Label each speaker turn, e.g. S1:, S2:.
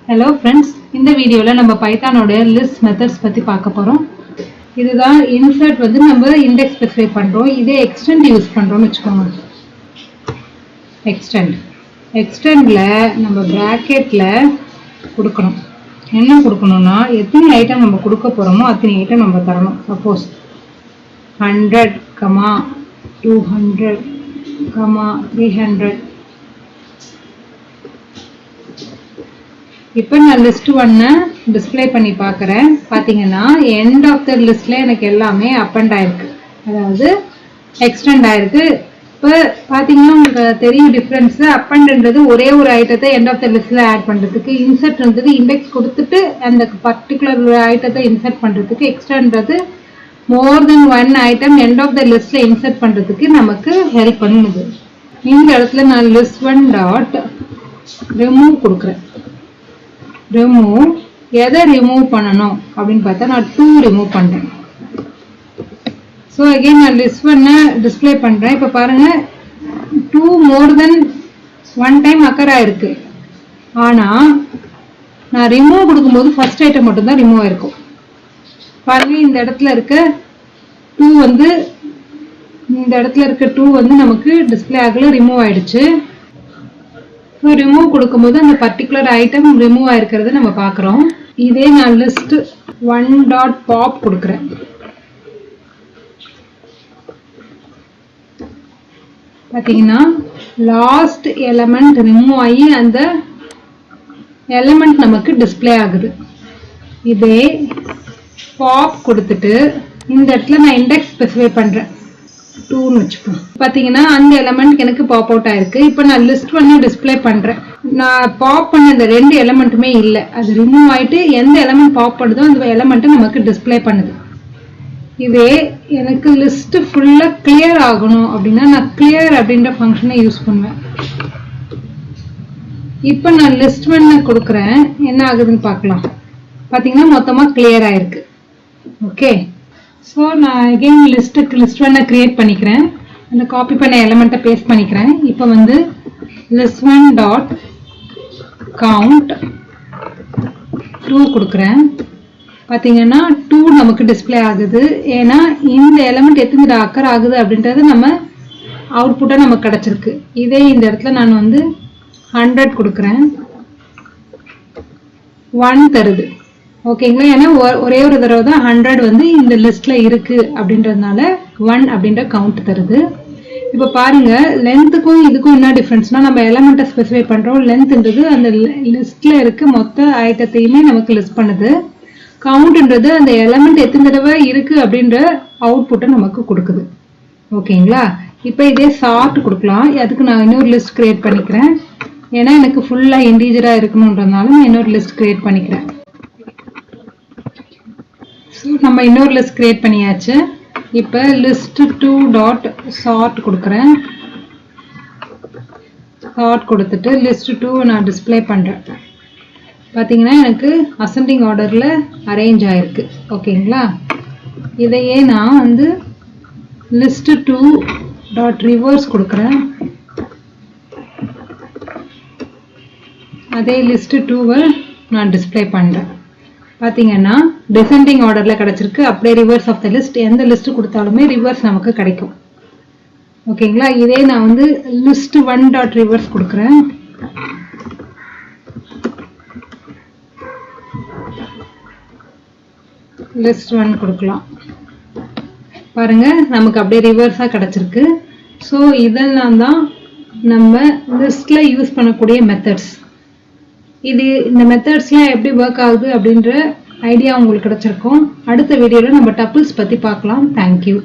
S1: Hello friends, இந்த வீடியோல நம்ம பைத்தானோட லிஸ்ட் மெத்தட்ஸ் பத்தி பார்க்க போறோம். இதுதான் இன்சர்ட் வந்து நம்ம இண்டெக்ஸ் ஸ்பெசிஃபை பண்றோம். இதே எக்ஸ்டெண்ட் யூஸ் பண்றோம்னு வெச்சுக்கோங்க. எக்ஸ்டெண்ட்ல நம்ம பிராக்கெட்ல கொடுக்கணும். என்ன கொடுக்கணும்னா எத்தனை ஐட்டம் நம்ம கொடுக்க போறோமோ அத்தனை ஐட்டம் நம்ம தரணும். சப்போஸ் 100, 200, 300. இப்போ நான் லிஸ்ட் 1 டிஸ்ப்ளே பண்ணி பார்க்குறேன். பார்த்தீங்கன்னா எண்ட் ஆஃப் த லிஸ்ட்ல எனக்கு எல்லாமே அப்பண்ட் ஆயிருக்கு, அதாவது எக்ஸ்டெண்ட் ஆயிருக்கு. இப்போ பார்த்தீங்கன்னா உங்களுக்கு தெரியும் டிஃப்ரென்ஸ். அப்பண்ட்ன்றது ஒரே ஒரு ஐட்டத்தை எண்ட் ஆஃப் த லிஸ்ட்ல ஆட் பண்ணுறதுக்கு, இன்சர்ட்ன்றது இண்டெக்ஸ் கொடுத்துட்டு அந்த பர்டிகுலர் ஐட்டத்தை இன்சர்ட் பண்ணுறதுக்கு, எக்ஸ்டெண்ட்றது more then one item end of the லிஸ்ட்ல இன்சர்ட் பண்ணுறதுக்கு நமக்கு ஹெல்ப் பண்ணுது. இந்த இடத்துல நான் லிஸ்ட் 1 டாட் ரிமூவ் கொடுக்குறேன். ரிமூவ் எதை ரிமூவ் பண்ணணும் அப்படின்னு பார்த்தா நான் 2 ரிமூவ் பண்றேன். ஸோ அகெயின் நான் லிஸ்ட் 1 டிஸ்பிளே பண்றேன். இப்போ பாருங்க 2 மோர் தென் 1 டைம் அக்கர் ஆயிருக்கு. ஆனா நான் ரிமூவ் கொடுக்கும்போது ஃபர்ஸ்ட் ஐட்டம் மட்டும் தான் ரிமூவ் ஆயிருக்கும். பாருங்க இந்த இடத்துல இருக்க 2 வந்து நமக்கு டிஸ்பிளே ஆகல, ரிமூவ் ஆயிடுச்சு. ரிமூவ் கொடுக்கும்போது அந்த பர்டிகுலர் ஐட்டம் ரிமூவ் ஆயிருக்கிறது நம்ம பார்க்குறோம். இதே நான் லிஸ்ட் 1 டாட் பாப் கொடுக்குறேன். பார்த்தீங்கன்னா லாஸ்ட் எலமெண்ட் ரிமூவ் ஆகி அந்த எலமெண்ட் நமக்கு டிஸ்பிளே ஆகுது. இதே பாப் கொடுத்துட்டு இந்த இடத்துல நான் இண்டெக்ஸ் ஸ்பெசிஃபை பண்றேன் 2ன்னு வச்சுப்போம். பார்த்தீங்கன்னா அந்த எலமெண்ட் எனக்கு பாப் அவுட் ஆயிருக்கு. இப்போ நான் லிஸ்ட் 1 டிஸ்பிளே பண்றேன். நான் பாப் பண்ண இந்த 2 எலமெண்ட்டுமே இல்லை, அது ரிமூவ் ஆயிட்டு எந்த எலமெண்ட் பாப் பண்ணுதோ அந்த எலமெண்ட் நமக்கு டிஸ்பிளே பண்ணுது. இதே எனக்கு லிஸ்ட் ஃபுல்லா கிளியர் ஆகணும் அப்படின்னா நான் கிளியர் அப்படின்ற ஃபங்க்ஷனை யூஸ் பண்ணுவேன். இப்போ நான் லிஸ்ட் 1 கொடுக்குறேன், என்ன ஆகுதுன்னு பார்க்கலாம். பார்த்தீங்கன்னா மொத்தமா கிளியர் ஆயிருக்கு. ஓகே, ஸோ நான் அகெயின் லிஸ்ட் 1 கிரியேட் பண்ணிக்கிறேன். அந்த காப்பி பண்ண எலமெண்ட்டை பேஸ்ட் பண்ணிக்கிறேன். இப்போ வந்து லிஸ்ட் 1 டாட் கவுண்ட் 2 கொடுக்குறேன். பார்த்தீங்கன்னா 2 நமக்கு டிஸ்பிளே ஆகுது. ஏன்னா இந்த எலமெண்ட் எத்தனை அக்கர் ஆகுது அப்படின்றது நம்ம அவுட்புட்டாக நமக்கு கிடைச்சிருக்கு. இதே இந்த இடத்துல நான் வந்து 100 கொடுக்குறேன், 1 தருது. ஓகேங்களா, ஏன்னா ஒரே ஒரு தடவை தான் 100 வந்து இந்த லிஸ்ட்ல இருக்கு அப்படின்றதுனால 1 அப்படின்ற கவுண்ட் தருது. இப்போ பாருங்க லென்த்துக்கும் இதுக்கும் என்ன டிஃப்ரென்ஸ்னா, நம்ம எலமெண்ட்டை ஸ்பெசிஃபை பண்றோம். லென்த்ன்றது அந்த லிஸ்ட்ல இருக்க மொத்த ஐட்டத்தையுமே நமக்கு லிஸ்ட் பண்ணுது. கவுண்ட்ன்றது அந்த எலமெண்ட் எத்தனை தடவை இருக்கு அப்படின்ற அவுட்புட்டை நமக்கு கொடுக்குது. ஓகேங்களா, இப்போ இதே சார்ட் கொடுக்கலாம். அதுக்கு நான் இன்னொரு லிஸ்ட் கிரியேட் பண்ணிக்கிறேன். ஏன்னா எனக்கு ஃபுல்லா இன்டீஜரா இருக்கணும்ன்றதுனால நான் இன்னொரு லிஸ்ட் கிரியேட் பண்ணிக்கிறேன். நம்ம இன்னொரு லிஸ்ட் கிரியேட் பண்ணியாச்சு. இப்போ லிஸ்ட் 2 டாட் சார்ட் கொடுக்குறேன். சார்ட் கொடுத்துட்டு லிஸ்ட் 2 நான் டிஸ்பிளே பண்றேன். பார்த்தீங்கன்னா எனக்கு அசெண்டிங் ஆர்டர்ல அரேஞ்ச் ஆயிருக்கு. ஓகேங்களா, இதையே நான் வந்து லிஸ்ட் 2 டாட் ரிவர்ஸ் கொடுக்குறேன். அதே லிஸ்ட் 2 நான் டிஸ்பிளே பண்றேன். பார்த்தீங்கன்னா டிசெண்டிங் ஆர்டர்ல கிடைச்சிருக்கு. அப்படியே ரிவர்ஸ் ஆஃப் த லிஸ்ட், எந்த லிஸ்ட் கொடுத்தாலுமே ரிவர்ஸ் நமக்கு கிடைக்கும். ஓகேங்களா, இதே நான் வந்து லிஸ்ட் 1 டாட் ரிவர்ஸ் கொடுக்குறேன். லிஸ்ட் 1 கொடுக்கலாம். பாருங்க நமக்கு அப்படியே ரிவர்ஸா கிடைச்சிருக்கு. ஸோ இதெல்லாம் தான் நம்ம லிஸ்ட்ல யூஸ் பண்ணக்கூடிய மெத்தட்ஸ். இந்த மெத்தட்ஸ்லாம் எப்படி ஒர்க் ஆகுது அப்படின்ற ஐடியா உங்களுக்கு கிடைச்சிருக்கும். அடுத்த வீடியோல நம்ம டப்பிள்ஸ் பத்தி பார்க்கலாம். தேங்க்யூ.